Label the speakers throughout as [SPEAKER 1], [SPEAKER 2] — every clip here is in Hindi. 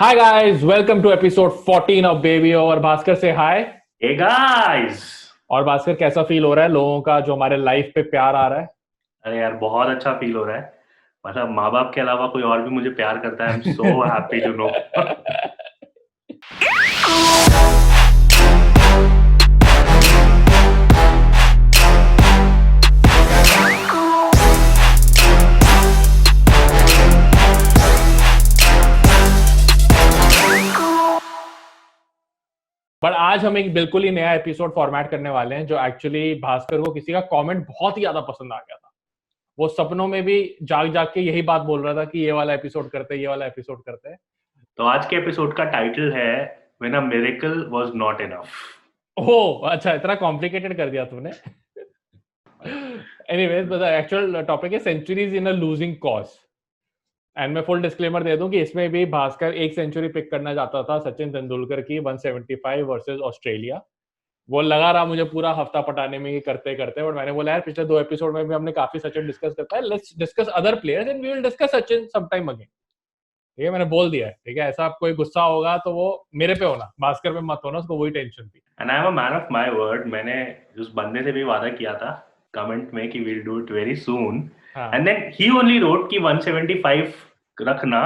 [SPEAKER 1] Hi guys, welcome to episode 14 of Baby और भास्कर से हाय।
[SPEAKER 2] Hey guys!
[SPEAKER 1] और भास्कर कैसा फील हो रहा है लोगों का जो हमारे लाइफ पे प्यार आ रहा है?
[SPEAKER 2] अरे यार बहुत अच्छा फील हो रहा है। मतलब माँ बाप के अलावा कोई और भी मुझे प्यार करता है। I am so happy to know.
[SPEAKER 1] But आज हम एक बिल्कुल ही नया एपिसोड फॉर्मेट करने वाले हैं जो एक्चुअली भास्कर को किसी का कमेंट बहुत ही ज्यादा पसंद आ गया था। वो सपनों में भी जाग जाग के यही बात बोल रहा था कि ये वाला एपिसोड करते हैं, ये वाला एपिसोड करते हैं।
[SPEAKER 2] तो आज के एपिसोड का टाइटल है when a miracle was not enough.
[SPEAKER 1] Oh अच्छा, इतना कॉम्प्लिकेटेड कर दिया तूने। एनीवेज, बट एक्चुअल टॉपिक है centuries in a losing cause. And मैं फुल डिस्क्लेमर दे दूं कि इसमें भी भास्कर एक सेंचुरी पिक करना चाहता था सचिन तेंदुलकर की 175 वर्सेस ऑस्ट्रेलिया। वो लगा रहा मुझे पूरा हफ्ता पटाने में ही करते करते, बट मैंने बोला यार पिछले दो एपिसोड में भी हमने काफी सचिन डिस्कस करता है, let's discuss other players and we will discuss Sachin some time again. ठीक है, मैंने बोल दिया है। ठीक है, ऐसा कोई गुस्सा होगा तो वो मेरे पे होना, भास्कर पे मत होना, उसको वही टेंशन थी।
[SPEAKER 2] And I am a man of my word. मैंने उस बंदे से भी वादा किया था कमेंट में कि will do it very soon.
[SPEAKER 1] हाँ
[SPEAKER 2] and then he only wrote कि 175 रखना।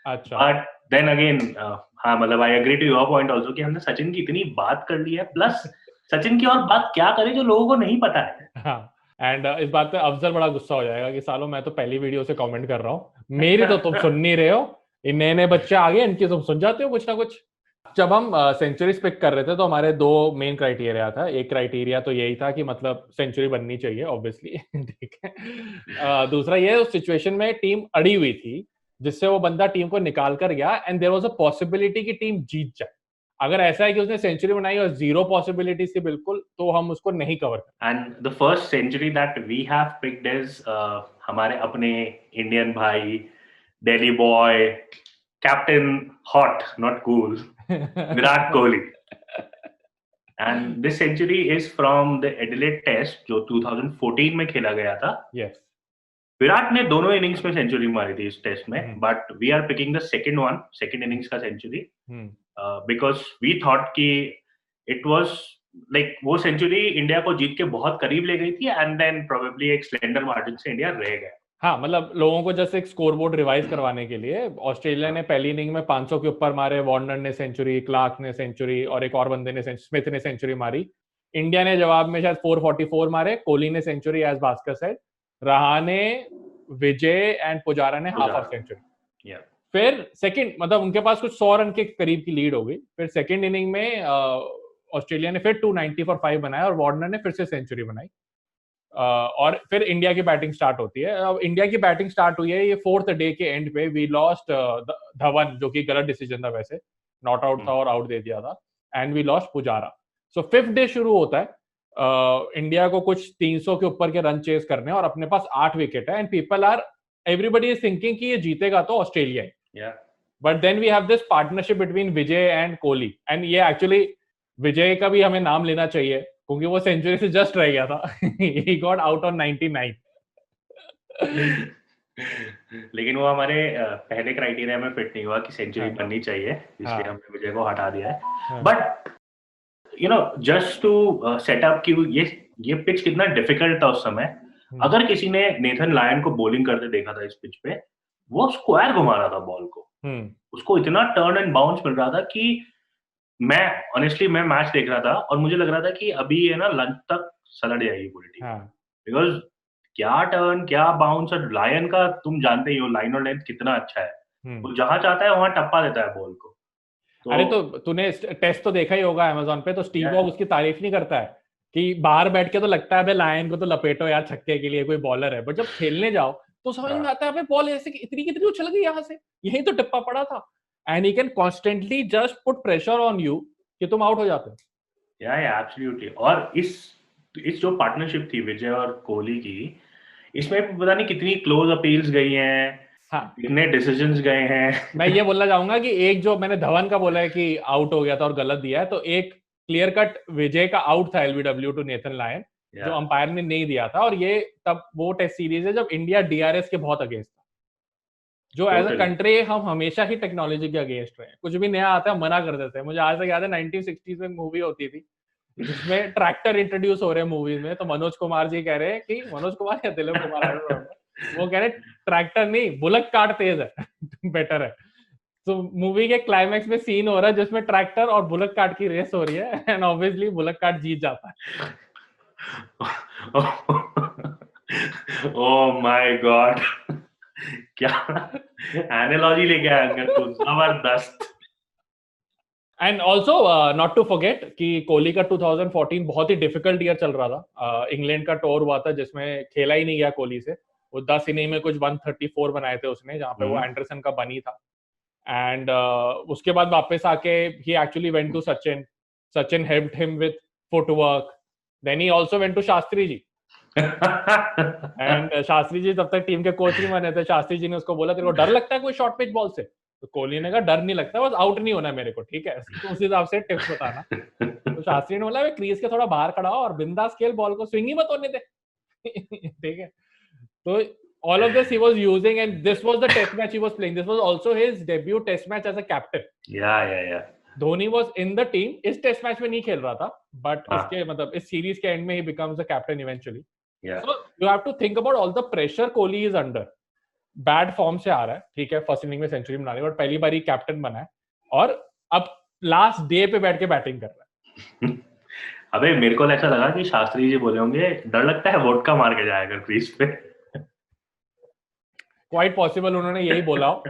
[SPEAKER 1] अच्छा।
[SPEAKER 2] बट देन अगेन हाँ, मतलब I agree to your point also कि हमने सचिन की इतनी बात कर ली है, प्लस सचिन की और बात क्या करे जो लोगों को नहीं पता है।
[SPEAKER 1] हाँ एंड इस बात पे अफजल बड़ा गुस्सा हो जाएगा कि सालों मैं तो पहली वीडियो से कमेंट कर रहा हूँ, मेरी तो तुम सुन नहीं रहे हो। इन नए नए बच्चे आ गए, इनकी तुम सुन जाते हो कुछ ना कुछ। जब हम सेंचुरीज पिक कर रहे थे तो हमारे दो मेन क्राइटेरिया था। एक क्राइटेरिया तो यही था कि मतलब सेंचुरी बननी चाहिए ऑब्वियसली। ठीक है। दूसरा ये उस सिचुएशन में टीम अड़ी हुई थी जिससे वो बंदा टीम को निकाल कर गया and there was a possibility कि टीम जीत जाए। अगर ऐसा है कि उसने सेंचुरी बनाई और जीरो पॉसिबिलिटी थी बिल्कुल, तो हम उसको नहीं कवर कर।
[SPEAKER 2] And the first century that we have picked is हमारे अपने इंडियन भाई, Delhi boy, captain hot not cool, Virat Kohli. And this century is from the Adelaide test जो 2014 में खेला गया था।
[SPEAKER 1] यस।
[SPEAKER 2] विराट ने दोनों इनिंग्स में सेंचुरी मारी थी इस टेस्ट में,
[SPEAKER 1] hmm.
[SPEAKER 2] But we are picking the second one, second innings का century,
[SPEAKER 1] hmm.
[SPEAKER 2] Because we thought कि इट वाज लाइक वो सेंचुरी इंडिया को जीत के बहुत करीब ले गई थी एंड देन प्रोबेबली एक स्लेंडर मार्जिन से इंडिया रह गया।
[SPEAKER 1] हाँ मतलब लोगों को जैसे एक स्कोरबोर्ड रिवाइज करवाने के लिए ऑस्ट्रेलिया ने पहली इनिंग में 500 के ऊपर मारे, वार्नर ने सेंचुरी, क्लार्क ने सेंचुरी और एक और बंदे ने स्मिथ ने सेंचुरी मारी। इंडिया ने जवाब में शायद 444 मारे, कोहली ने century as Bhaskar said, Rahane, Vijay and Pujara ने हाफ ऑफ सेंचुरी।
[SPEAKER 2] Yeah.
[SPEAKER 1] फिर सेकंड मतलब उनके पास कुछ 100 रन के करीब की लीड हो गई। फिर सेकंड इनिंग में ऑस्ट्रेलिया ने फिर 290 फॉर 5 बनाया और वार्नर ने फिर से सेंचुरी बनाई। और फिर इंडिया की बैटिंग स्टार्ट होती है। अब इंडिया की बैटिंग स्टार्ट हुई है ये फोर्थ डे के एंड पे। वी लॉस्ट धवन, जो कि गलत डिसीजन था वैसे, नॉट आउट था और आउट दे दिया था। And we lost Pujara. So fifth day शुरू होता है। इंडिया को कुछ 300 के ऊपर के रन चेस करने और अपने पास 8 विकेट है and people are, everybody is thinking कि ये जीतेगा तो ऑस्ट्रेलिया है।
[SPEAKER 2] Yeah.
[SPEAKER 1] But then we have this partnership between Vijay and Kohli, and ये एक्चुअली विजय का भी हमें नाम लेना चाहिए क्योंकि वो सेंचुरी से जस्ट रह गया था। He got out on 99।
[SPEAKER 2] लेकिन वो हमारे पहले क्राइटेरिया में फिट नहीं हुआ कि सेंचुरी
[SPEAKER 1] हाँ
[SPEAKER 2] बननी चाहिए, इसलिए
[SPEAKER 1] हाँ
[SPEAKER 2] हमने विजय को हटा दिया है।
[SPEAKER 1] हाँ।
[SPEAKER 2] But you know, just to set up कि ये पिच कितना डिफिकल्ट था उस समय। अगर किसी ने नेथन लायन को बॉलिंग करते देखा था इस पिच पे, वो स्क्वायर घुमा रहा था बॉल को। उसको इतना टर्न एंड बाउंस मिल रहा था कि मैं ऑनेस्टली मैं मैच देख रहा था और मुझे लग रहा था कि अभी ये ना लंच तक सलट जाएगी पूरी टीम,
[SPEAKER 1] हाँ।
[SPEAKER 2] बिकॉज क्या टर्न, क्या बाउंस। और लायन का तुम जानते ही हो लाइन और लेंथ कितना अच्छा है। वो जहां चाहता है वहां टप्पा देता है बॉल को।
[SPEAKER 1] अरे तो
[SPEAKER 2] तो
[SPEAKER 1] तूने टेस्ट तो देखा ही होगा अमेजोन पे, तो स्टीव वॉग
[SPEAKER 2] yeah,
[SPEAKER 1] उसकी तारीफ नहीं करता है कि बाहर बैठ के तो लगता है भाई लायन को तो लपेटो यार छक्के के लिए, कोई बॉलर है, बट जब खेलने जाओ तो समझ में आता है भाई बॉल ऐसे इतनी कितनी उछल गई यहाँ से, यही तो टिप्पा पड़ा था। And he can constantly just put pressure on you कि तुम आउट हो जाते हो।
[SPEAKER 2] या एब्सोल्युटली। और इस जो पार्टनरशिप थी विजय और कोहली की, इसमें पता नहीं कितनी क्लोज अपील्स गई हैं,
[SPEAKER 1] हाँ
[SPEAKER 2] कितने डिसीजंस गए हैं।
[SPEAKER 1] मैं ये बोलना चाहूंगा कि एक जो मैंने धवन का बोला है कि आउट हो गया था और गलत दिया है, तो एक क्लियर कट विजय का आउट था एलबीडब्ल्यू टू नेथन लायन, जो अंपायर ने नहीं दिया था। और ये तब वो टेस्ट सीरीज है जब इंडिया डीआरएस के बहुत अगेंस्ट था। जो एज अ कंट्री हम हमेशा ही टेक्नोलॉजी के अगेंस्ट रहे हैं, कुछ भी नया आता है मना कर देते हैं। मुझे आज तक याद है 1960s में मूवी होती थी जिसमें ट्रैक्टर इंट्रोड्यूस हो रहे हैं मूवी में, तो मनोज कुमार जी कह रहे हैं कि मनोज कुमार या Dilip Kumar I don't remember, वो कह रहे ट्रैक्टर नहीं बुलक कार्ट तेज है बेटर है। तो मूवी के क्लाइमैक्स में सीन हो रहा है जिसमें ट्रैक्टर और बुलक कार्ट की रेस हो रही है एंड ऑब्वियसली बुलक कार्ट जीत जाता है।
[SPEAKER 2] ओह माय गॉड, क्या एनालॉजी लेके आया अंकल तू, जबरदस्त।
[SPEAKER 1] And also not to forget कि कोहली का 2014 बहुत ही डिफिकल्ट ईयर चल रहा था। इंग्लैंड का टूर हुआ था जिसमें खेला ही नहीं गया कोहली से। वो 10 इनिंग में कुछ 134 बनाए थे उसने, जहाँ पे वो एंडरसन का बनी था। एंड उसके बाद वापस आके he actually went to Sachin. Sachin helped him with footwork. Then he also went to Shastri ji. And Shastri ji तब तक टीम के कोच नहीं बने थे। शास्त्री जी ने उसको बोला तेरे को डर लगता है कोई शॉर्ट पिच बॉल से? तो कोहली ने कहा डर नहीं लगता, बस आउट नहीं होना मेरे को, ठीक है? तो उस हिसाब से टिप्स बताना। तो शास्त्री ने बोला वे क्रीज के थोड़ा बाहर खड़ा हो और बिंदास खेल, बॉल को स्विंग ही मत होने दे। ठीक है, तो all of this he was using and this was the test match he was playing. This was also his debut test match as a captain.
[SPEAKER 2] या
[SPEAKER 1] Dhoni was in the team. इस टेस्ट मैच में नहीं खेल रहा था, बट इसके मतलब इस सीरीज के एंड में he becomes the captain eventually. So you have to think about all the pressure Kohli is under. Bad form से आ रहा है, ठीक है, फर्स्ट इनिंग में सेंचुरी बना रहा है और पहली बार ही कैप्टन बना है और अब लास्ट डे पे बैठ के बैटिंग कर रहा है।
[SPEAKER 2] अबे मेरे को ऐसा लगा कि शास्त्री जी बोले होंगे डर लगता है वोडका मार के जाएगा क्रीज पे।
[SPEAKER 1] क्वाइट पॉसिबल उन्होंने यही बोला हो।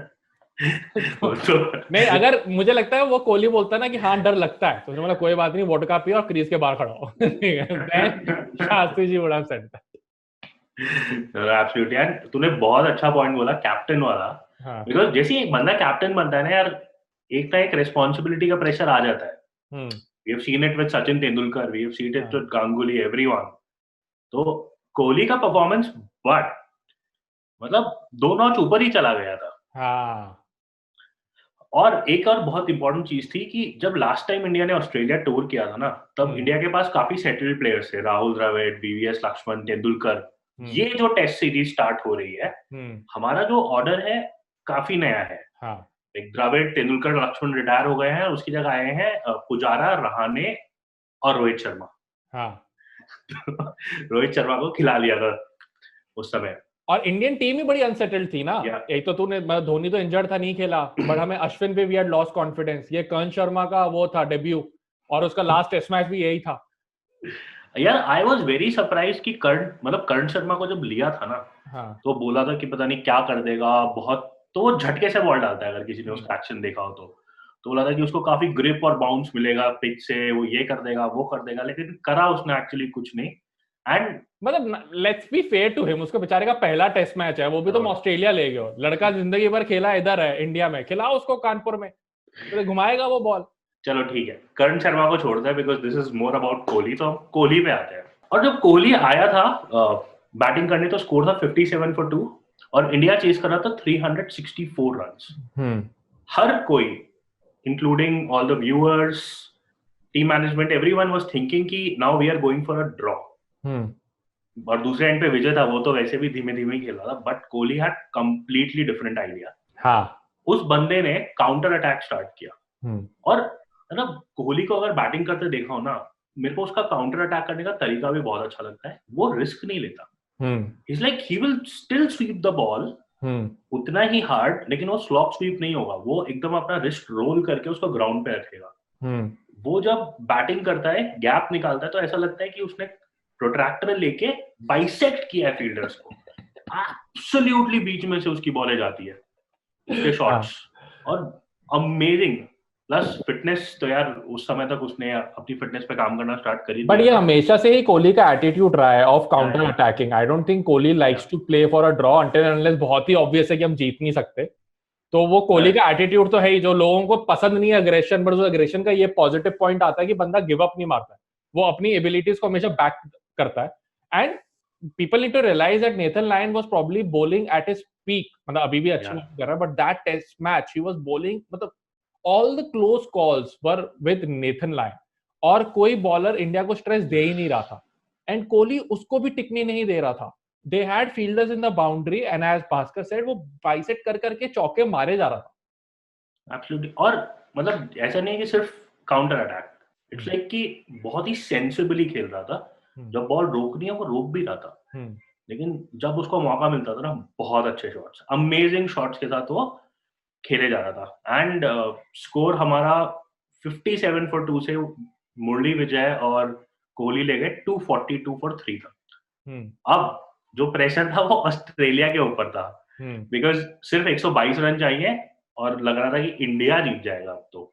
[SPEAKER 1] नहीं, अगर मुझे लगता है वो कोहली बोलता ना कि हाँ डर लगता है, तो उन्होंने बोला कोई बात नहीं वोडका पियो और क्रीज के बाहर खड़ा हो। शास्त्री जी बड़ा सेट था।
[SPEAKER 2] एब्सोल्युटली यार, तूने बहुत अच्छा पॉइंट बोला कैप्टन वाला। बिकॉज जैसे ही बंदा कैप्टन बनता है ना यार, एक ना एक रिस्पॉन्सिबिलिटी का प्रेशर आ जाता है। We have seen it with Sachin Tendulkar, we have seen it with Ganguly, everyone. तो कोहली का परफॉर्मेंस बट मतलब 2 नॉच ऊपर ही चला गया था।
[SPEAKER 1] हाँ।
[SPEAKER 2] और एक और बहुत इंपॉर्टेंट चीज थी कि जब लास्ट टाइम इंडिया ने ऑस्ट्रेलिया टूर किया था ना, तब इंडिया के पास काफी सेटल्ड प्लेयर्स थे, राहुल द्रविड़, वीवीएस लक्ष्मण, तेंदुलकर। ये जो टेस्ट सीरीज स्टार्ट हो रही है, हमारा जो ऑर्डर है काफी नया है। एक द्रविड़, तेंदुलकर, लक्ष्मण रिटायर हो गए हैं, उसकी जगह आए हैं पुजारा, रहाणे और रोहित शर्मा। रोहित शर्मा को खिला लिया था उस समय।
[SPEAKER 1] और इंडियन टीम ही बड़ी अनसेटल्ड थी ना। एक तो तूने धोनी तो इंजर्ड था, नहीं खेला, बट हमें अश्विन पे वी हैड लॉस्ट कॉन्फिडेंस। ये कर्ण शर्मा का वो था डेब्यू और उसका लास्ट टेस्ट मैच भी यही था।
[SPEAKER 2] यार आई वाज वेरी सरप्राइज कि कर्ण शर्मा को जब लिया था ना, तो बोला था कि पता नहीं क्या कर देगा, बहुत तो वो झटके से बॉल डालता है, अगर किसी ने उसका एक्शन देखा हो तो बोला था कि उसको काफी ग्रिप और बाउंस मिलेगा पिच से, वो ये कर देगा वो कर देगा, लेकिन करा उसने एक्चुअली कुछ नहीं। एंड मतलब
[SPEAKER 1] let's be fair to him, उसका बेचारे का पहला टेस्ट मैच है, वो भी तुम ऑस्ट्रेलिया ले गए हो। लड़का जिंदगी भर खेला इधर है इंडिया में, खिलाओ उसको कानपुर में, तो घुमाएगा वो बॉल। चलो ठीक है, कर्ण शर्मा को छोड़ते हैं because this is more about Kohli. तो हम कोहली पे आते हैं। और जब कोहली आया था बैटिंग करने, तो स्कोर था 57 for 2 और इंडिया चेस कर रहा था 364 रन्स। हर कोई including all the viewers, team management, everyone was thinking कि now we are going for a draw. और दूसरे एंड पे विजय था, वो तो वैसे भी धीमे धीमे खेल रहा था, but Kohli had completely different idea. उस बंदे ने काउंटर अटैक स्टार्ट किया। और मतलब कोहली को अगर बैटिंग करते देखा हो ना, मेरे को उसका काउंटर अटैक करने का तरीका भी बहुत अच्छा लगता है। वो रिस्क नहीं लेता। It's like he will still sweep the ball उतना ही हार्ड, लेकिन वो स्लॉप स्वीप नहीं होगा, वो एकदम अपना रिस्ट रोल करके उसको ग्राउंड पे रखेगा। वो जब बैटिंग करता है, गैप निकालता है, तो ऐसा लगता है कि उसने प्रोट्रैक्टर लेके बाइसेक्ट किया है फील्डर्स को। एब्सोल्युटली बीच में से उसकी बॉलें जाती है, उसके शॉट्स, और अमेजिंग। प्लस फिटनेस तो यार उस समय तक उसने अपनी फिटनेस पे काम करना स्टार्ट करी। बट ये हमेशा से ही कोहली का एटीट्यूड रहा है of counter attacking. I don't think Kohli likes to play for a draw until unless बहुत ही ऑब्वियस है कि हम जीत नहीं सकते। तो वो कोहली का एटीट्यूड तो है ही, जो लोगों को पसंद नहीं है अग्रेशन, बट उस अग्रेशन का ये पॉजिटिव पॉइंट आता है कि बंदा गिव अप नहीं मारता है, वो अपनी एबिलिटीज को हमेशा बैक करता है। And people need to realize that Nathan Lyon was probably bowling at his peak. मतलब अभी भी अच्छा कर रहा है, but that test match he was bowling, मतलब all the close calls were with Nathan Lyon, और कोई बॉलर इंडिया को स्ट्रेस दे ही नहीं रहा था, एंड कोहली उसको भी टिकने नहीं दे रहा था। they had fielders in the boundary and as Bhaskar said वो बाइसेट कर करके चौके मारे जा रहा था।
[SPEAKER 2] एब्सोल्युटली। और मतलब ऐसा नहीं है कि सिर्फ काउंटर अटैक, इट्स लाइक कि बहुत ही सेंसिबली खेल रहा था। जब बॉल रोकनी है वो रोक भी रहा था, लेकिन जब उसको मौका मिलता था ना, बहुत अच्छे शॉट्स, अमेजिंग शॉट्स के साथ वो खेले जा रहा था। एंड स्कोर हमारा 57 for 2 से मुरली विजय और कोहली ले गए 242 for 3 तक। अब जो प्रेशर था वो ऑस्ट्रेलिया के ऊपर था, बिकॉज सिर्फ 122 रन चाहिए और लग रहा था कि इंडिया जीत जाएगा अब तो।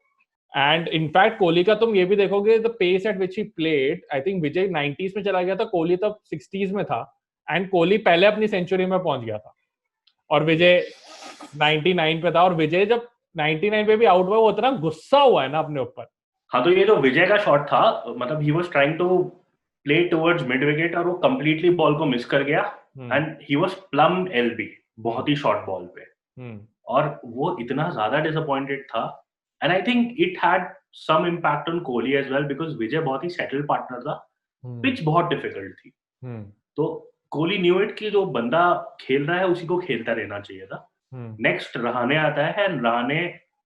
[SPEAKER 1] एंड इनफैक्ट कोहली का तुम ये भी देखोगे, the pace at which he played, I think Vijay 90s में चला गया था, कोहली तब 60s में था, एंड कोहली पहले अपनी सेंचुरी में पहुंच गया था और विजय 99 पे था। और विजय जब 99 पे भी आउट हुआ, वो इतना गुस्सा हुआ है ना अपने ऊपर।
[SPEAKER 2] हाँ, तो ये जो विजय का शॉट था, मतलब he was trying to play towards mid wicket और वो कंप्लीटली बॉल को मिस कर गया, and he was plum LB, बहुत ही शॉर्ट बॉल पे, और वो इतना ज्यादा डिसअपॉइंटेड था। And I think it had some impact on Kohli as well, because Vijay बहुत ही सेटल्ड पार्टनर था, पिच बहुत डिफिकल्ट थी, तो कोहली न्यू इट कि जो बंदा खेल रहा है उसी को खेलता रहना चाहिए था। नेक्स्ट रहाणे आता है, एंड रहाणे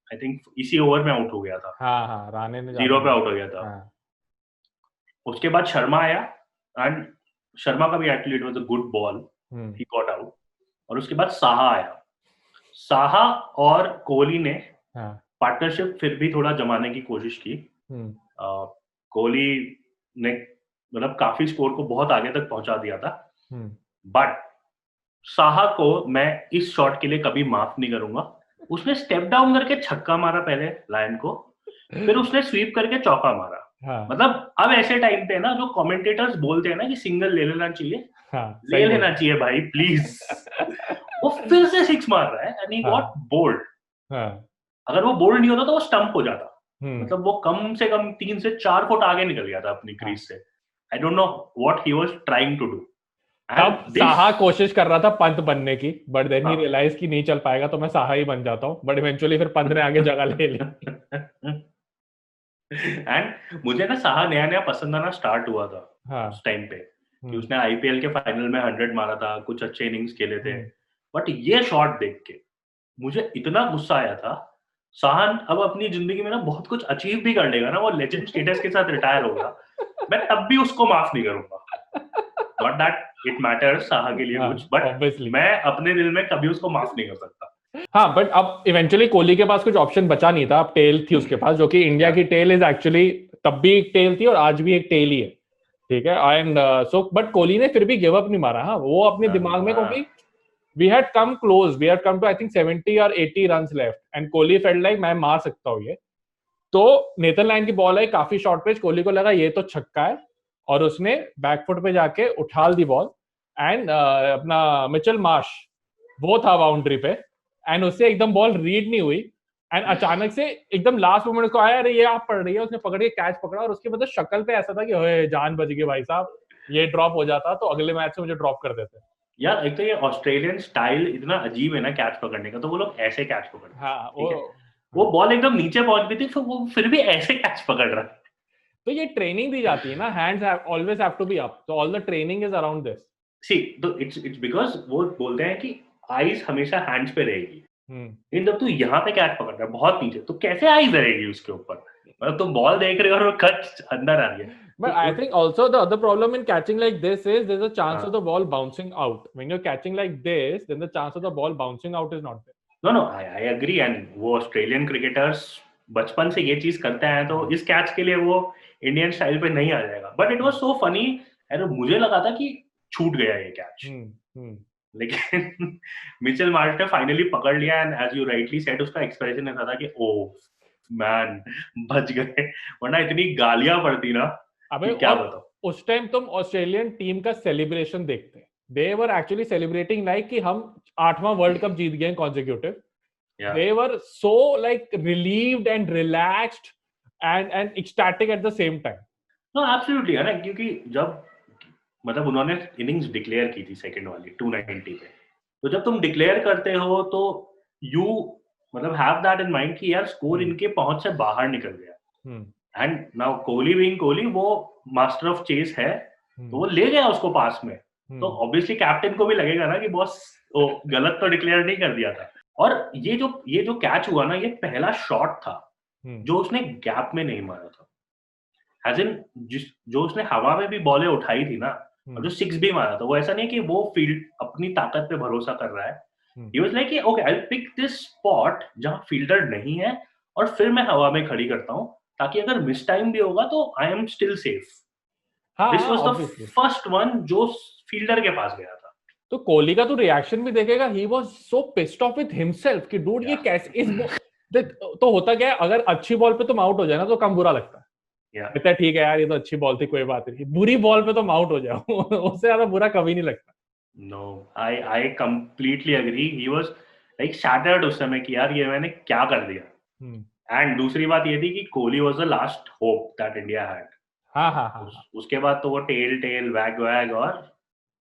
[SPEAKER 2] आई थिंक इसी ओवर में आउट हो गया था।
[SPEAKER 1] हाँ, रहाणे ने
[SPEAKER 2] 0 पे आउट हो गया था। उसके बाद शर्मा आया, एंड शर्मा का भी actually it was a good ball, he got out. और उसके बाद साहा आया। साहा और कोहली ने पार्टनरशिप फिर भी थोड़ा जमाने की कोशिश की। कोहली ने मतलब काफी स्कोर को बहुत आगे तक पहुंचा दिया था, बट साहा को मैं इस शॉट के लिए कभी माफ नहीं करूंगा। उसने स्टेप डाउन करके छक्का मारा पहले लायन को, फिर उसने स्वीप करके चौका मारा। मतलब अब ऐसे टाइम पे ना जो कमेंटेटर्स बोलते हैं ना कि सिंगल ले लेना चाहिए, ले लेना चाहिए भाई प्लीज। वो फिर से 6 मार रहा है, एंड ही गॉट बोल्ड। अगर वो बोल्ड नहीं होता तो वो स्टंप हो जाता। मतलब वो कम से कम 3 से 4 फुट आगे निकल गया था अपनी क्रीज से। I don't know what he was trying to do.
[SPEAKER 1] तब साहा कोशिश कर रहा था पंत बनने की, बट देन ही रियलाइज कि नहीं चल पाएगा तो मैं साहा ही बन जाता हूँ, बट इवेंचुअली फिर पंत ने आगे जगह ले ली।
[SPEAKER 2] एंड मुझे ना साहा नया नया पसंद आना स्टार्ट हुआ था उस टाइम पे, कि उसने आईपीएल के फाइनल में 100 मारा था, कुछ अच्छे इनिंग्स खेले थे, बट ये शॉट देख के मुझे इतना गुस्सा आया था। साहा अब अपनी जिंदगी में ना बहुत कुछ अचीव भी कर लेगा ना, वो लेजेंड स्टेटस के साथ रिटायर होगा, मैं तब भी उसको माफ नहीं करूंगा। Not that it matters Saha के लिए कुछ, बट मैं अपने दिल में कभी उसको माफ नहीं कर सकता।
[SPEAKER 1] हाँ, बट अब इवेंचुअली कोहली के पास कुछ ऑप्शन बचा नहीं था, अब टेल थी उसके पास, जो कि इंडिया की टेल इज एक्चुअली तब भी एक टेल थी और आज भी एक टेल ही है, ठीक है। एंड सो बट कोहली ने फिर भी गिव अप नहीं मारा। हाँ, वो अपने दिमाग में, क्योंकि we had come close, we had come to I think 70 or 80 runs left and Kohli felt like मैं मार सकता हूँ ये। तो नेथन लायन की बॉल आई काफी शॉर्ट पिच, कोहली को लगा ये तो छक्का है, और उसने बैकफुट पे जाके उछाल दी बॉल, एंड अपना मिचेल मार्श वो था बाउंड्री पे, एंड उससे एकदम बॉल रीड नहीं हुई, एंड अचानक से एकदम लास्ट मोमेंट उसको आया, अरे ये आप पड़ रही है, उसने पकड़ के कैच पकड़ा, और उसके मतलब शक्ल पे ऐसा था कि ओए जान बच गई भाई साहब, ये ड्रॉप हो जाता तो अगले मैच से मुझे ड्रॉप कर देते।
[SPEAKER 2] यार एक तो ये ऑस्ट्रेलियन स्टाइल इतना अजीब है ना कैच पकड़ने का, तो वो लोग ऐसे कैच पकड़ते हैं।
[SPEAKER 1] हाँ,
[SPEAKER 2] वो बॉल एकदम नीचे पहुंच गई थी, तो वो फिर भी ऐसे कैच पकड़ रहा है।
[SPEAKER 1] तो ये ट्रेनिंग दी जाती है ना, hands always have to be up, तो all the training is around this.
[SPEAKER 2] See तो इट्स बिकॉज़ वो बोलते हैं कि आईज हमेशा हैंड्स पे रहेगी, लेकिन जब तू यहाँ पे कैच पकड़ रहा है बहुत नीचे, तो कैसे आईज रहेगी उसके ऊपर? मतलब तुम बॉल देख रहे हो और वो कट अंदर आ रही है।
[SPEAKER 1] But I think also the other problem in catching like this is there's a chance of the ball bouncing out. When you're catching like this, then the chance of the ball bouncing out is not there.
[SPEAKER 2] No, I agree, and वो ऑस्ट्रेलियन क्रिकेटर्स बचपन से ये चीज करते हैं, तो इस कैच के लिए वो इंडियन स्टाइल पे नहीं आ जाएगा। But it was so funny, यार मुझे लगा था कि छूट गया ये कैच, लेकिन मिचेल मार्श ने फाइनली पकड़ लिया, and as you rightly said उसका एक्सप्रेशन ऐसा था कि ओह मैन बच गए, वरना इतनी गालियां पड़ती ना।
[SPEAKER 1] अबे क्या बताओ, उस टाइम तुम ऑस्ट्रेलियन टीम का सेलिब्रेशन देखते, they were actually celebrating like कि हम 8वां वर्ल्ड कप जीत गए consecutive. They were so like relieved and relaxed and ecstatic at the same time.
[SPEAKER 2] No, absolutely है ना, क्योंकि जब मतलब उन्होंने इनिंग्स डिक्लेयर की थी सेकंड वाली 290 पे, तो जब तुम डिक्लेयर करते हो तो यू मतलब हैव दैट इन माइंड कि यार स्कोर इनके पहुंच से बाहर निकल गया, and now Kohli being Kohli वो मास्टर ऑफ चेस है, तो वो ले गया उसको पास में, तो ऑब्वियसली कैप्टन को भी लगेगा ना कि बॉस गलत तो डिक्लेयर नहीं कर दिया था। और ये जो कैच हुआ ना, ये पहला शॉट था जो उसने गैप में नहीं मारा था, एज इन जो उसने हवा में भी बॉलें उठाई थी ना, और जो 6 भी मारा था, वो ऐसा नहीं कि वो फील्ड अपनी ताकत पे भरोसा कर रहा है। He was like, okay I will pick this spot जहां फील्डर नहीं है, और फिर मैं हवा में खड़ी करता हूँ, ताकि अगर मिस टाइम भी होगा तो I am still safe. This was the first one जो फील्डर के पास गया था।
[SPEAKER 1] तो कोहली का तो रिएक्शन भी देखेगा, he was so pissed off with himself कि डूड ये कैसे इस तो होता क्या है, अगर अच्छी बॉल पे तुम आउट हो जाए ना तो कम बुरा लगता है। कहता है ठीक है यार, ये तो अच्छी बॉल थी, कोई बात नहीं। बुरी बॉल पे तुम आउट हो जाओ उससे ज्यादा बुरा कभी नहीं लगता।
[SPEAKER 2] No, I completely agree. He was like shattered उस समय कि यार ये मैंने क्या कर दिया। एंड दूसरी बात ये थी कि Kohli was the last hope that India had।
[SPEAKER 1] हाँ।
[SPEAKER 2] उसके बाद तो वो टेल वैग और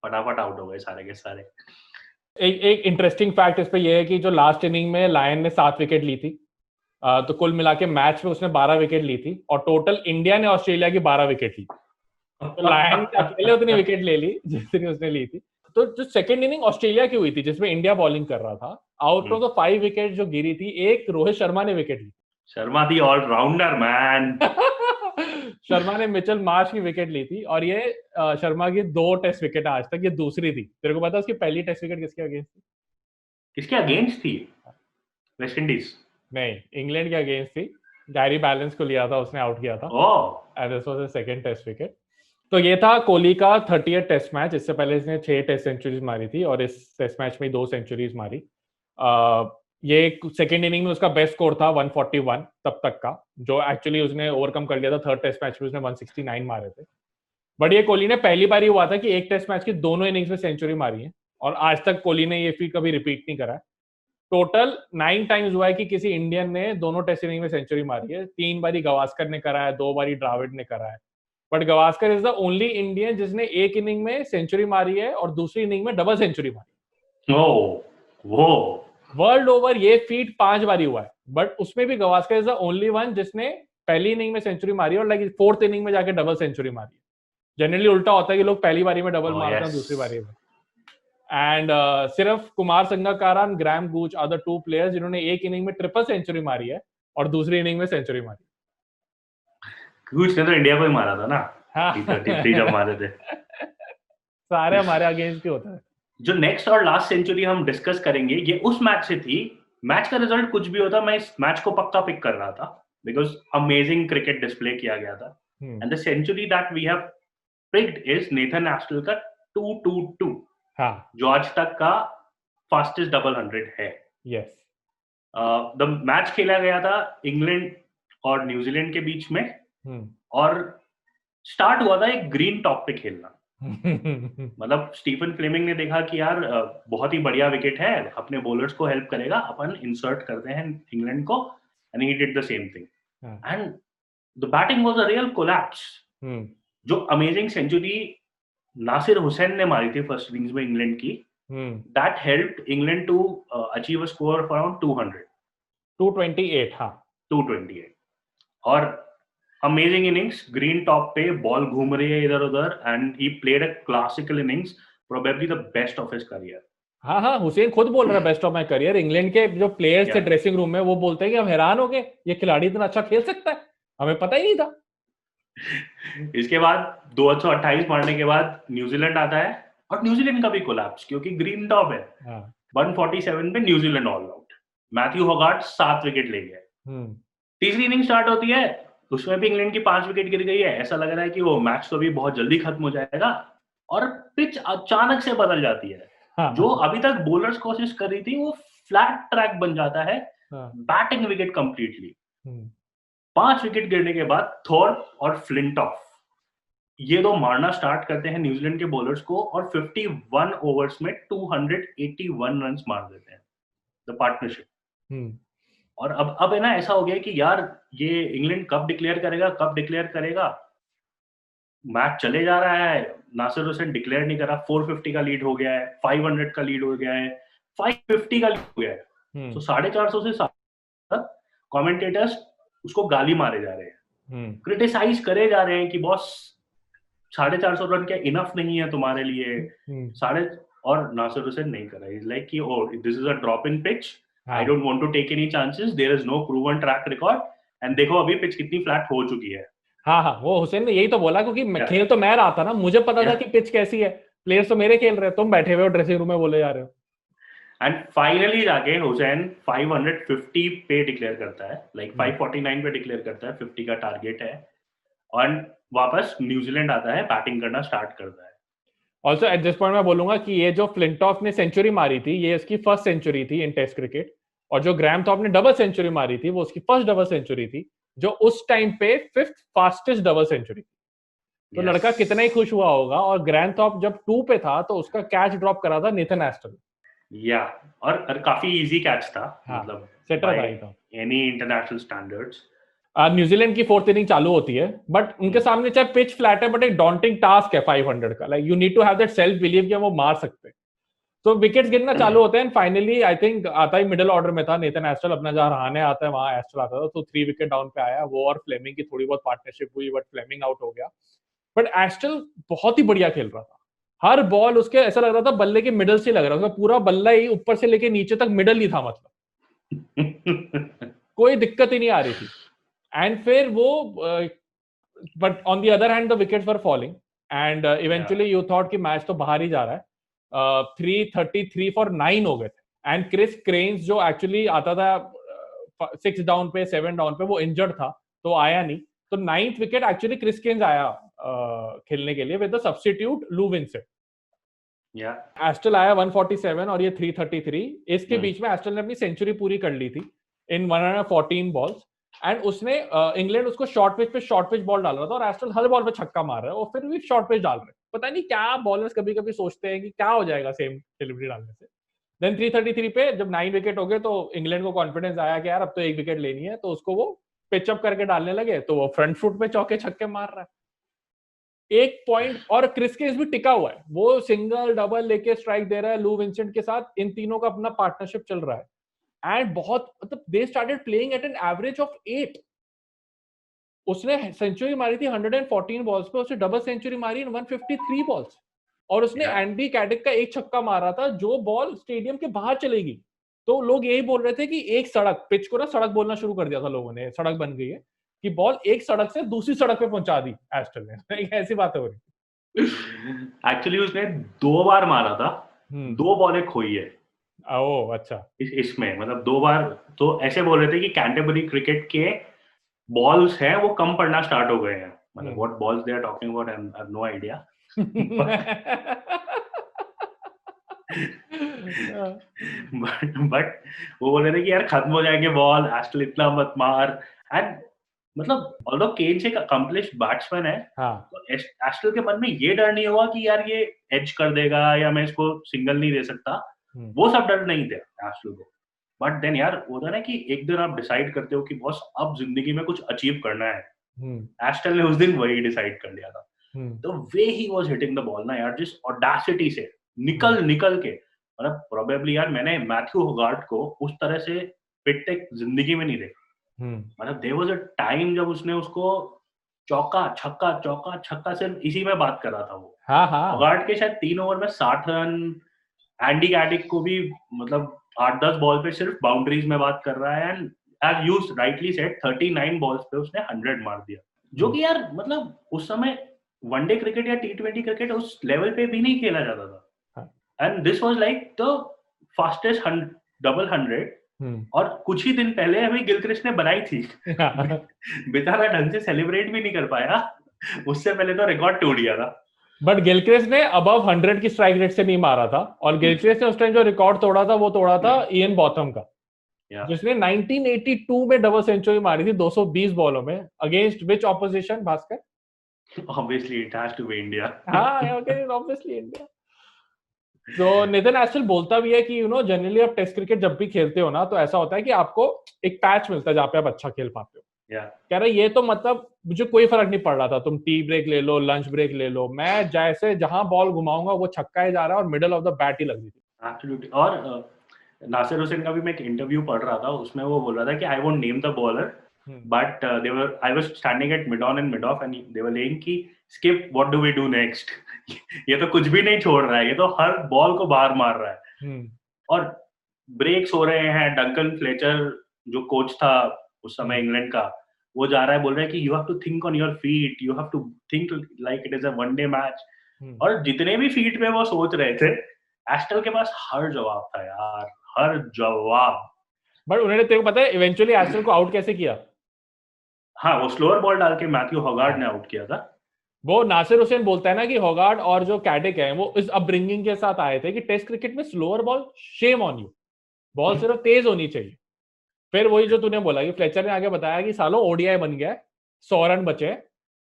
[SPEAKER 2] फटाफट आउट हो गए सारे के सारे।
[SPEAKER 1] एक इंटरेस्टिंग फैक्ट इस पे ये है कि जो लास्ट इनिंग में लायन ने 7 विकेट ली थी, तो कुल मिला के मैच में उसने 12 विकेट ली थी, और टोटल इंडिया ने ऑस्ट्रेलिया की 12 विकेट ली। तो लायन ने अकेले उतनी विकेट ले ली जितनी उसने ली थी। तो जो सेकंड इनिंग ऑस्ट्रेलिया की हुई थी जिसमें इंडिया बॉलिंग कर रहा था, आउट ऑफ द 5 विकेट जो गिरी थी, एक रोहित शर्मा ने विकेट ली।
[SPEAKER 2] शर्मा थी ऑलराउंडर मैन।
[SPEAKER 1] शर्मा ने मिचेल मार्श की विकेट ली थी, और ये शर्मा की 2 टेस्ट विकेट आज तक, ये दूसरी थी। तेरे को पता उसकी पहली टेस्ट विकेट किसके अगेंस्ट थी?
[SPEAKER 2] किसके अगेंस्ट थी? West Indies?
[SPEAKER 1] नहीं, इंग्लैंड के अगेंस्ट थी। गैरी बैलेंस को लिया था उसने, आउट किया था, and this was the second test wicket. तो ये था कोहली का 30th टेस्ट मैच। इससे पहले इसने 6 टेस्ट सेंचुरीज मारी थी, और इस टेस्ट मैच में 2 सेंचुरीज मारी। ये सेकेंड इनिंग में उसका बेस्ट स्कोर था 141 तब तक का, जो एक्चुअली उसने ओवरकम कर लिया था थर्ड टेस्ट मैच में, उसने 169 मारे थे। बट ये कोहली ने पहली बार ही हुआ था कि एक टेस्ट मैच की दोनों इनिंग्स में सेंचुरी मारी है, और आज तक कोहली ने ये फीट कभी रिपीट नहीं करा है। टोटल 9 टाइम्स हुआ है कि किसी इंडियन ने दोनों टेस्ट इनिंग में सेंचुरी मारी है। 3 बारी गवास्कर ने करा है, 2 बारी द्राविड ने करा है, but Gavaskar is the only Indian जिसने एक इनिंग में सेंचुरी मारी है और दूसरी इनिंग में डबल सेंचुरी मारी।
[SPEAKER 2] वो
[SPEAKER 1] वर्ल्ड ओवर ये फीट 5 बारी हुआ है, बट उसमें भी Gavaskar is the only one जिसने पहली इनिंग में सेंचुरी मारी और लाइक 4th इनिंग में जाके डबल सेंचुरी मारी है। जनरली उल्टा होता है कि लोग पहली बारी में डबल मारते हैं, दूसरी बारी में। एंड सिर्फ कुमार संगकारा और Graeme Gooch are the 2 players जिन्होंने एक इनिंग में ट्रिपल सेंचुरी मारी है और दूसरी इनिंग में सेंचुरी मारी।
[SPEAKER 2] गूच ने तो इंडिया को ही मारा था ना, T30 जब मारे थे।
[SPEAKER 1] सारे हमारे अगेंस्ट ही होता है।
[SPEAKER 2] जो नेक्स्ट और लास्ट सेंचुरी हम डिस्कस करेंगे, ये उस मैच से थी। मैच का रिजल्ट कुछ भी होता, मैं इस मैच को पक्का पिक कर रहा था, बिकॉज अमेजिंग क्रिकेट डिस्प्ले किया गया था। And the century that we have picked is Nathan Astle का 222, जो आज तक का फास्टेस्ट डबल 100 है।
[SPEAKER 1] यस।
[SPEAKER 2] द मैच खेला गया था इंग्लैंड और न्यूजीलैंड के बीच में, और स्टार्ट हुआ था एक ग्रीन टॉप पे खेलना। मतलब स्टीफन फ्लेमिंग ने देखा कि यार बहुत ही बढ़िया विकेट है, अपने बॉलर्स को हेल्प करेगा, अपन इंसर्ट करते हैं इंग्लैंड को, and he did the same thing, and the batting was a real collapse. जो अमेजिंग सेंचुरी नासिर हुसैन ने मारी थी फर्स्ट इनिंग्स में इंग्लैंड की, that helped England to achieve a score of around 228। हाँ, 228। और अमेजिंग इनिंग्स, ग्रीन टॉप पे बॉल घूम रही है इधर उधर, and he played a classical innings, probably the best of his career.
[SPEAKER 1] हाँ, हुसैन खुद बोल रहा है best of my career. England के जो प्लेयर्स थे ड्रेसिंग रूम में, वो बोलते हैं कि हम हैरान हो गए, ये खिलाड़ी इतना अच्छा खेल सकता है, हमें पता ही नहीं था।
[SPEAKER 2] इसके बाद 228 मारने के बाद न्यूजीलैंड आता है, और न्यूजीलैंड का भी कोलैप्स, क्योंकि ग्रीन टॉप है। 147 पे New Zealand all out. Matthew Hoggard 7 wicket ले गए। तीसरी इनिंग स्टार्ट होती है, उसमें भी इंग्लैंड की 5 विकेट गिर गई है। ऐसा लग रहा है कि वो मैच तो भी बहुत जल्दी खत्म हो जाएगा, और पिच अचानक से बदल जाती है। जो अभी तक बॉलर्स कोशिश कर रही थी, वो फ्लैट ट्रैक बन जाता है, बैटिंग विकेट कंप्लीटली। 5 विकेट गिरने के बाद थॉर्प और फ्लिंटॉफ ये 2 मारना स्टार्ट करते हैं न्यूजीलैंड के बॉलर्स को, और 51 ओवर्स में 281 रन मार देते हैं द पार्टनरशिप। और अब है ना, ऐसा हो गया कि यार ये इंग्लैंड कब डिक्लेयर करेगा। मैच चले जा रहा है, नासिर हुसैन डिक्लेयर नहीं करा, 450 का लीड हो गया है, 500 का लीड हो गया है, 550 का लीड हो गया है। तो 450 से 7 तक कमेंटेटर्स उसको गाली मारे जा रहे हैं, क्रिटिसाइज करे जा रहे हैं कि बॉस 450 रन क्या इनफ नहीं है तुम्हारे लिए? साढ़े और नासिर हुसैन नहीं करा, इज लाइक कि oh this is a drop in pitch, I don't want to take any chances, there is no proven track record, and देखो अभी पिच कितनी फ्लैट हो चुकी है।
[SPEAKER 1] हाँ, वो हुसैन ने यही तो बोला, क्योंकि खेल तो मैं रहा था ना, मुझे पता था कि पिच कैसी है, प्लेयर्स तो मेरे खेल रहे हैं, तुम बैठे हुए हो ड्रेसिंग रूम में बोले जा रहे हो।
[SPEAKER 2] एंड फाइनली जाके हुसैन 550 पे डिक्लेयर करता है, लाइक 549 पे डिक्लेयर करता है, 50 का टारगेट है, और वापस न्यूजीलैंड आता है, बैटिंग करना स्टार्ट करता है।
[SPEAKER 1] ऑल्सो एट दिस पॉइंट मैं बोलूंगा कि ये जो फ्लिंटॉफ ने सेंचुरी मारी थी, ये इसकी फर्स्ट सेंचुरी थी इन टेस्ट क्रिकेट, और जो ग्राहम थॉर्प ने डबल सेंचुरी मारी थी वो उसकी फर्स्ट डबल सेंचुरी थी, जो उस टाइम पे 5th फास्टेस्ट डबल सेंचुरी। तो लड़का कितना ही खुश हुआ होगा। और ग्राहम थॉर्प जब 2 पे था तो उसका कैच ड्रॉप करा था नेथन एस्टन।
[SPEAKER 2] या और काफी इजी कैच था,
[SPEAKER 1] हाँ,
[SPEAKER 2] मतलब
[SPEAKER 1] सेटर था ये तो,
[SPEAKER 2] एनी इंटरनेशनल स्टैंडर्ड्स।
[SPEAKER 1] न्यूजीलैंड की 4th इनिंग चालू होती है, बट उनके सामने चाहे पिच फ्लैट है, बट एक डॉन्टिंग टास्क है 500 का। Like you need to have that self believe कि वो मार सकते हैं। तो विकेट्स गिरना चालू होते हैं, फाइनली आई थिंक आता ही मिडिल ऑर्डर में था नेथन एस्टल, अपना जहां रहाने आता है वहां एस्टल आता था, तो 3 विकेट डाउन पे आया वो, और फ्लेमिंग की थोड़ी बहुत पार्टनरशिप हुई, बट फ्लेमिंग आउट हो गया। बट एस्टल बहुत ही बढ़िया खेल रहा था, हर बॉल उसके ऐसा लग रहा था बल्ले के मिडल से लग रहा था, पूरा बल्ला ही ऊपर से लेके नीचे तक मिडल ही था, मतलब कोई दिक्कत ही नहीं आ रही थी। एंड फिर वो but on the other hand the wickets were falling, and eventually you thought कि मैच तो बाहर ही जा रहा है। 333 फॉर 9 हो गए थे, एंड क्रिस क्रेन्स जो एक्चुअली आता था 6 डाउन पे 7 डाउन पे, वो इंजर्ड था तो आया नहीं। तो 9th wicket actually Chris cranes आया खेलने के लिए विद द सब्स्टिट्यूट लू विंसेंट। एस्टल आया 147 और ये 333। इसके बीच में एस्टल ने अपनी सेंचुरी पूरी कर ली थी इन 114 बॉल्स, एंड उसने इंग्लैंड उसको शॉर्ट पिच पे शॉर्ट पिच बॉल डाल रहा था, और एस्टल हर बॉल पे छक्का मार रहा है, और फिर भी शॉर्ट पिच डाल रहे हैं। पता नहीं क्या बॉलर्स कभी कभी सोचते हैं कि क्या हो जाएगा सेम डिलीवरी डालने से। देन 333 पे जब 9 विकेट हो गए तो इंग्लैंड को कॉन्फिडेंस आया कि यार अब तो 1 विकेट लेनी है, तो उसको वो पिचअप करके डालने लगे, तो वो फ्रंट फुट पे चौके छक्के मार रहा है। 1 पॉइंट, और क्रिस केस भी टिका हुआ है, वो सिंगल डबल लेके स्ट्राइक दे रहा है लू विंसेंट के साथ, इन तीनों का अपना पार्टनरशिप चल रहा है। एंड बहुत मतलब they started playing at an average of 8। उसने सेंचुरी मारी थी 114 बॉल्स पे, उसने डबल सेंचुरी मारी इन 153 बॉल्स, और उसने एंडी कैडिक का एक छक्का मारा था जो बॉल स्टेडियम के बाहर चलेगी। तो लोग यही बोल रहे थे कि एक सड़क, पिच को ना सड़क बोलना शुरू कर दिया था लोगों ने, सड़क बन गई है, कि बॉल एक सड़क से दूसरी सड़क पे पहुंचा दी एस्टन ने। ऐसी बात हो रही।
[SPEAKER 2] एक्चुअली उसने 2 बार मारा था, 2 बॉलें खोई है।
[SPEAKER 1] ओह अच्छा।
[SPEAKER 2] इसमें मतलब 2 बार, तो ऐसे बोल रहे थे कि कैंटरबरी क्रिकेट के बॉल्स हैं वो कम पड़ना स्टार्ट हो गए हैं, मतलब what balls they are talking about, I have no idea. But वो बोल रहे थे कि यार खत्म हो जाएंगे बॉल, एस्टल इतना मत मार। एंड मतलब ऑल्दो केन्स एक अकम्प्लिश्ड बैट्समैन है, तो एस्टल के मन में ये डर नहीं हुआ कि यार ये एज कर देगा या मैं इसको सिंगल नहीं दे सकता, वो सब डर नहीं था एस्टल को। बट देन यार होता ना कि एक दिन आप डिसाइड करते हो कि बॉस अब जिंदगी में कुछ अचीव करना है, एस्टल ने उस दिन वही डिसाइड कर लिया था। तो वे he was hitting the ball ना यार, जिस ऑडेसिटी से निकल के, मतलब प्रोबेबली यार मैंने मैथ्यू होगार्ट को उस तरह से पिट टेक जिंदगी में नहीं देखा। मतलब देयर वाज अ टाइम जब उसने उसको चौका छक्का सिर्फ इसी में बात कर रहा था वो। होगार्ट के शायद 3 ओवर में 60 रन, एंडी कैडिक को भी मतलब 8-10 बॉल पे सिर्फ बाउंड्रीज में बात कर रहा है, and as you rightly said 39 balls पे उसने 100 मार दिया, जो कि यार मतलब उस समय वनडे क्रिकेट या T20 क्रिकेट उस लेवल पे भी नहीं खेला जाता था। And this was like the fastest double 100, और कुछ ही दिन पहले अभी गिलक्रिस्ट ने बनाई थी। बेचारा ढंग से सेलिब्रेट भी नहीं कर पाया, उससे पहले तो रिकॉर्ड तोड़ दिया था।
[SPEAKER 1] बट गिलक्रिस्ट ने अबव 100 की स्ट्राइक रेट से नहीं मारा था, और गिलक्रिस्ट ने उस टाइम जो रिकॉर्ड तोड़ा था वो तोड़ा था इयन बॉथम का, जिसने 1982 में डबल सेंचुरी मारी थी 220 बॉलों में, against which opposition Bhaskar?
[SPEAKER 2] Obviously it has to be India.
[SPEAKER 1] हाँ, obviously India. तो नितिन एस्टल बोलता भी है कि जनरली आप टेस्ट क्रिकेट जब भी खेलते हो ना, तो ऐसा होता है कि आपको एक पैच मिलता है जहाँ पे आप अच्छा खेल पाते हो। कह रहे ये तो मतलब मुझे कोई फर्क नहीं पड़ रहा था, तुम टी ब्रेक ले लो, लंच ब्रेक ले लो, मैं जैसे जहां बॉल घुमाऊंगा वो छक्का ही जा रहा है और मिडल ऑफ द बैट ही लग रही थी।
[SPEAKER 2] एब्सोल्युटली। और नासिर हुसैन का भी मैं एक इंटरव्यू पढ़ रहा था, उसमें वो बोल रहा था कि I won't name the bowler, but I was standing at mid on and mid off, and they were saying कि skip, what do we do next? ये तो कुछ भी नहीं छोड़ रहा है, ये तो हर बॉल को बाहर मार रहा है। और ब्रेक्स हो रहे हैं। डंकन फ्लेचर जो कोच था उस समय इंग्लैंड का, वो जा रहा है, बोल रहा है कि you have to think on your feet, you have to think like it is a one day match. और जितने भी फीट पे वो सोच रहे थे, एस्टल के पास हर जवाब था यार, हर जवाब।
[SPEAKER 1] बट उन्होंने, तेरे को पता है इवेंचुअली एस्टल को आउट कैसे किया?
[SPEAKER 2] हाँ, वो स्लोअर बॉल डाल के मैथ्यू हॉगार्ड ने आउट किया था।
[SPEAKER 1] वो नासिर हुसैन बोलता है ना कि हॉगार्ड और जो कैडिक है वो इस अपब्रिंगिंग के साथ आए थे कि टेस्ट क्रिकेट में slower ball, shame on you, ball सिर्फ तेज होनी चाहिए। फिर वही जो तूने बोला कि फ्लेचर ने आगे बताया कि सालों ओडीआई बन गया, 100 रन बचे,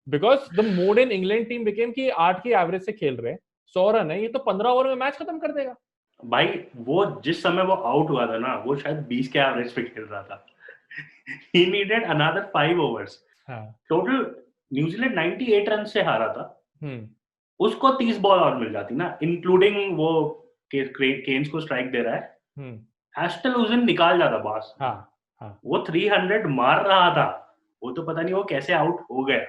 [SPEAKER 1] because the mode in England team became कि 8 की एवरेज से खेल रहे हैं, 100 रन है, ये तो 15 ओवर में मैच खत्म कर देगा
[SPEAKER 2] भाई। वो जिस समय वो आउट हुआ था ना, वो शायद 20 के एवरेज पे खेल रहा था। he needed another 5 overs। Total New Zealand 98 run से हारा था। उसको 30 बॉल और मिल जाती ना, इंक्लूडिंग वो केन्स को स्ट्राइक दे रहा है, एस्टल उस दिन निकाल जाता बॉस। वो 300 मार रहा था, वो तो पता नहीं वो कैसे आउट हो गया।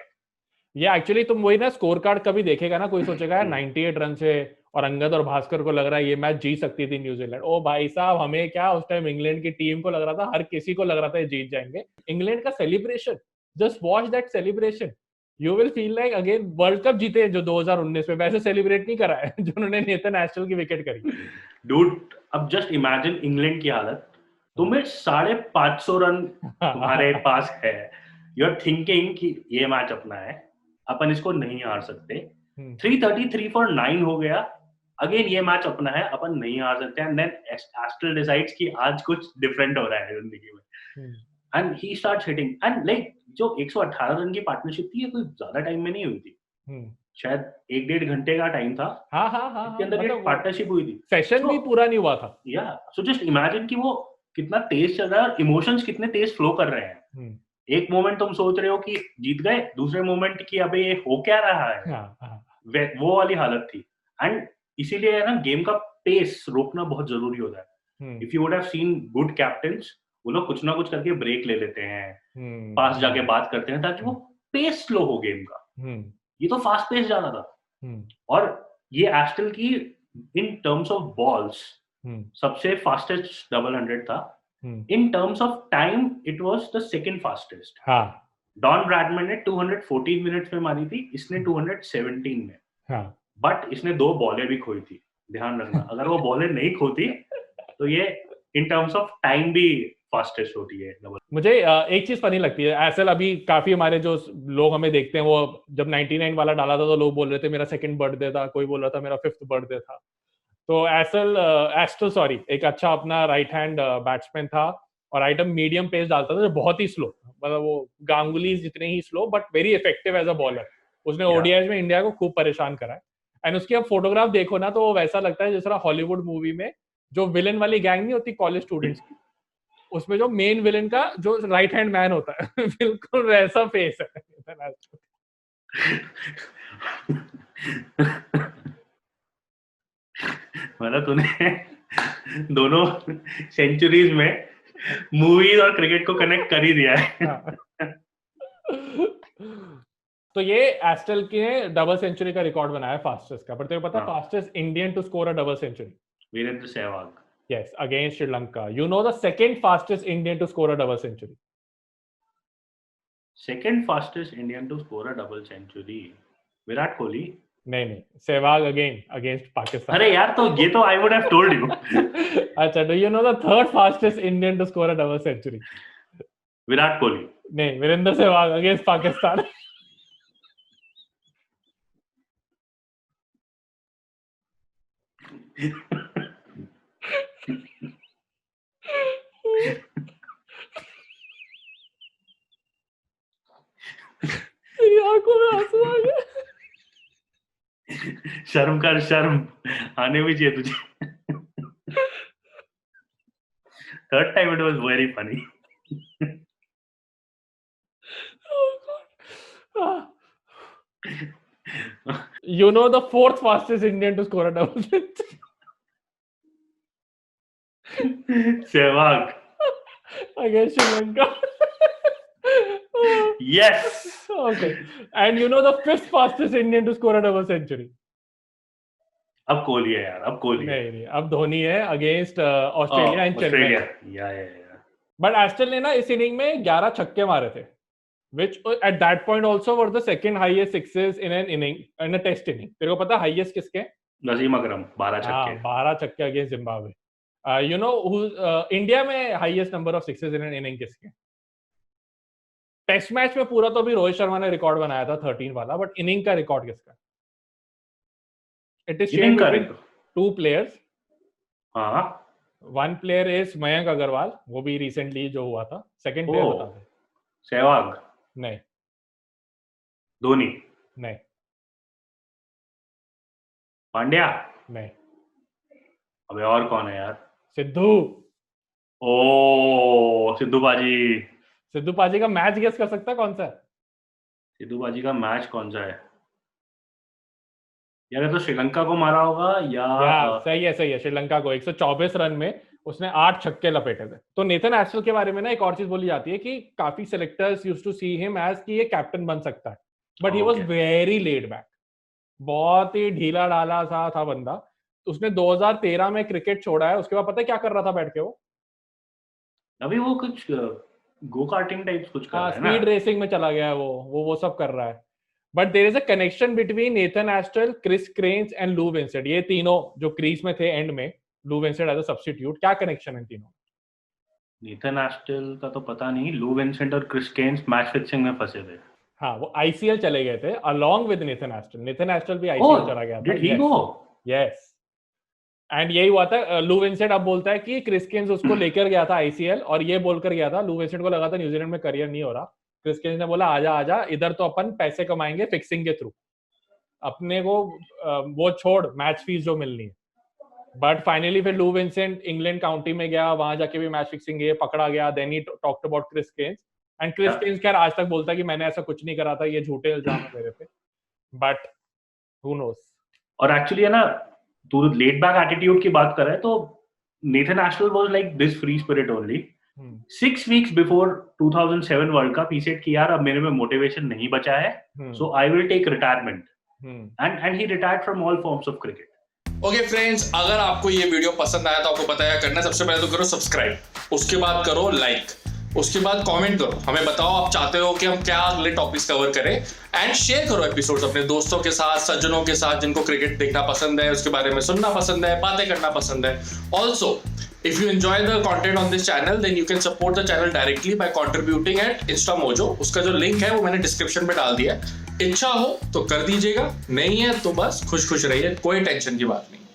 [SPEAKER 1] ये एक्चुअली तुम वही ना स्कोर कार्ड कभी देखेगा ना, कोई सोचेगा यार 98 रन से और अंगद और भास्कर को लग रहा है ये मैच जीत सकती थी न्यूजीलैंड। ओ भाई साहब, हमें क्या, उस टाइम इंग्लैंड की टीम को लग रहा था, हर किसी को लग रहा था ये जीत जाएंगे। इंग्लैंड का celebration, just watch that celebration, you will feel like again world cup जीते जो 2019 में, वैसे सेलिब्रेट नहीं करा है जो उन्होंने नेथन एस्टल की विकेट करी।
[SPEAKER 2] डूड, अब जस्ट इमेजिन इंग्लैंड की हालत, तुम्हें 550 रन तुम्हारे पास है, यू आर थिंकिंग कि ये मैच अपना है, अपन इसको नहीं हार सकते। 333 फॉर 9 हो गया, अगेन ये मैच अपना है, अपन नहीं हार सकते। एंड देन एस्टल डिसाइड्स कि आज कुछ डिफरेंट हो रहा है जिंदगी में, and he starts hitting. And like जो 118 रन की पार्टनरशिप थी, ये कोई ज्यादा टाइम में नहीं हुई थी, शायद 1-1.5 घंटे का टाइम था। इसके अंदर ये पार्टनरशिप हुई थी,
[SPEAKER 1] सेशन भी पूरा नहीं हुआ था।
[SPEAKER 2] या सो जस्ट इमेजिन कि वो कितना तेज चल रहा है और इमोशंस कितने तेज फ्लो कर रहे हैं। एक मोमेंट तुम सोच रहे हो कि जीत गए, दूसरे मोमेंट की अबे ये हो क्या रहा है, वो वाली हालत थी। एंड इसीलिए है ना, गेम का पेस रोकना बहुत जरूरी होता है। If you would have seen good captains, वो लोग कुछ ना कुछ करके ब्रेक ले लेते हैं, पास जाके बात करते हैं, ताकि वो पेस स्लो हो गेम का। ये तो फास्ट पेस जा रहा था। और ये एस्टल की इन टर्म्स ऑफ बॉल्स सबसे फास्टेस्ट 100 था। In terms of time it was the second fastest. Don Bradman ने 214 मिनट्स में मारी थी, इसने 217 में। बट इसने 2 बॉलें भी खोई थी, ध्यान रखना। अगर वो बॉलें नहीं खोती तो ये इन टर्म्स ऑफ टाइम भी फास्टेस्ट होती है।
[SPEAKER 1] मुझे एक चीज फनी लगती है, एसएल अभी काफी हमारे जो लोग हमें देखते हैं, वो जब 99 वाला डाला था तो लोग बोल रहे थे मेरा सेकंड बर्थडे था, कोई बोल रहा था मेरा 5th बर्थडे था। तो एस्टल सॉरी एक अच्छा अपना राइट हैंड बैट्समैन था और आइटम मीडियम पेस डालता था, जो बहुत ही स्लो, मतलब वो गांगुली जितने ही slow but very effective as a bowler. उसने ओडीआई में इंडिया को खूब परेशान करा है। एंड उसकी अब फोटोग्राफ देखो ना तो वो वैसा लगता है जैसा हॉलीवुड मूवी में जो विलन वाली गैंग नहीं होती कॉलेज स्टूडेंट्स की, उसमें जो मेन विलन का जो राइट हैंड मैन होता है बिल्कुल वैसा फेस है।
[SPEAKER 2] मतलब तूने दोनों सेंचुरीज में मूवीज और क्रिकेट को कनेक्ट कर ही दिया है।
[SPEAKER 1] तो ये एस्टल के डबल सेंचुरी का रिकॉर्ड बनाया फास्टेस्ट का। पर तेरे को पता है fastest Indian to score a double century?
[SPEAKER 2] Virender Sehwag.
[SPEAKER 1] Yes, against Sri Lanka. You know the second fastest Indian to score a double century?
[SPEAKER 2] Second fastest Indian to score a double century? Virat Kohli?
[SPEAKER 1] नहीं, सहवाग again against Pakistan.
[SPEAKER 2] अरे यार, तो ये तो I would have told you.
[SPEAKER 1] अच्छा, do you know the third fastest Indian to score a double century?
[SPEAKER 2] Virat Kohli?
[SPEAKER 1] नहीं, वीरेंद्र सहवाग against Pakistan. आंखों में आंसू आ गए।
[SPEAKER 2] शर्म कर, शर्म आने भी चाहिए तुझे। Third time it was very funny.
[SPEAKER 1] You know the fourth fastest Indian to score a double century?
[SPEAKER 2] Sehwag
[SPEAKER 1] against Sri Lanka.
[SPEAKER 2] Yes.
[SPEAKER 1] Okay. And you know the 5th fastest Indian to score a double century?
[SPEAKER 2] अब कोहली है यार, अब कोहली है.
[SPEAKER 1] नहीं, अब धोनी है against Australia and Chennai.
[SPEAKER 2] Yeah.
[SPEAKER 1] But Aston ने ना इस इनिंग में 11 छक्के मारे थे, which at that point also were the second highest sixes in an inning, in a test inning. तेरे को पता हाईएस्ट किसके?
[SPEAKER 2] नसीम अकरम 12 छक्के.
[SPEAKER 1] 12 छक्के against Zimbabwe. You know who India में highest number of sixes in an inning किसके? टेस्ट मैच में पूरा तो अभी रोहित शर्मा ने रिकॉर्ड बनाया था 13 वाला, बट इनिंग का रिकॉर्ड किसका? It is shared between 2 players.
[SPEAKER 2] हाँ.
[SPEAKER 1] One player is Mayank Agarwal, वो भी रिसेंटली जो हुआ था. सेकंड प्लेयर बता दे.
[SPEAKER 2] सहवाग.
[SPEAKER 1] नहीं.
[SPEAKER 2] धोनी.
[SPEAKER 1] नहीं.
[SPEAKER 2] पांड्या.
[SPEAKER 1] नहीं.
[SPEAKER 2] अबे और कौन है यार?
[SPEAKER 1] सिद्धू.
[SPEAKER 2] ओ सिद्धू पाजी.
[SPEAKER 1] सिद्धू पाजी का मैच गेस कर सकता है कौन सा है?
[SPEAKER 2] सिद्धू पाजी का मैच कौन सा है यार? तो श्रीलंका को मारा होगा या
[SPEAKER 1] सही है श्रीलंका को 124 रन में उसने 8 छक्के लपेटे थे. तो नेथन एस्टल के बारे में ना एक और चीज बोली जाती है कि काफी selectors used to see him as कि ये कैप्टन बन सकता है, but he was very laid back. बहुत ही ढीला ढाला सा था बंदा. उसने 2013 में क्रिकेट छोड़ा है. उसके बाद पता है क्या कर रहा था बैठ के? वो
[SPEAKER 2] अभी वो कुछ गो कार्टिंग टाइप्स कुछ कर रहा है ना,
[SPEAKER 1] स्पीड रेसिंग में चला गया है. वो सब कर रहा है. But there is a connection between Nathan Astle, Chris Cairns and Lou Vincent. ये तीनों जो क्रीज में थे एंड में, Lou Vincent as a substitute. क्या कनेक्शन है तीनों?
[SPEAKER 2] नेथन एस्टल का तो पता नहीं. लू विंसेंट और क्रिस क्रेन्स मैच फिक्सिंग में फंसे थे.
[SPEAKER 1] हाँ, वो आईसीएल चले गए थे अलोंग विद नेथन एस्टल. नेथन एस्टल भी आईसीएल चला गया था.
[SPEAKER 2] Did he go?
[SPEAKER 1] Yes. And यही हुआ था. लू विंसेंट अब बोलता है कि क्रिस क्रेन्स उसको लेकर गया था आईसीएल, और ये बोलकर गया था. लू विंसेंट को लगा था न्यूजीलैंड में करियर नहीं हो रहा. क्रिस क्रेन्स ने बोला आजा इधर तो अपन पैसे कमाएंगे फिक्सिंग के थ्रू, अपने को वो छोड़ मैच फीस जो मिलनी है. बट फाइनली फिर लू विंसेंट इंग्लैंड काउंटी में गया, वहां जाके भी मैच फिक्सिंग ये पकड़ा गया. Then he talked about Chris Cairns, and Chris Cairns खैर आज तक बोलता है कि मैंने ऐसा कुछ नहीं करा था, ये झूठे इल्जाम है मेरे पे. But who knows. और
[SPEAKER 2] एक्चुअली है ना, तू लेट बैक एटीट्यूड की बात कर रहा है, तो Nathan Astle was like this free spirit only. 6 weeks before 2007 world cup he said कि यार अब मेरे में मोटिवेशन नहीं बचा है, so I will take retirement. And he retired from all forms of cricket.
[SPEAKER 3] Okay friends, अगर आपको ये वीडियो पसंद आया तो आपको पता है करना. सबसे पहले तो करो सब्सक्राइब, उसके बाद करो लाइक, उसके बाद कमेंट करो, हमें बताओ आप चाहते हो कि हम क्या अगले टॉपिक्स कवर करें, एंड शेयर करो एपिसोड्स अपने दोस्तों के साथ, सज्जनों के साथ जिनको क्रिकेट देखना पसंद है, उसके बारे में सुनना पसंद है, बातें करना पसंद है. Also if you enjoy the content on this channel then you can support the channel directly by contributing at InstaMojo. उसका जो लिंक है वो मैंने डिस्क्रिप्शन में डाल दिया है. इच्छा हो तो कर दीजिएगा, नहीं है तो बस खुश खुश रहिए, कोई टेंशन की बात नहीं.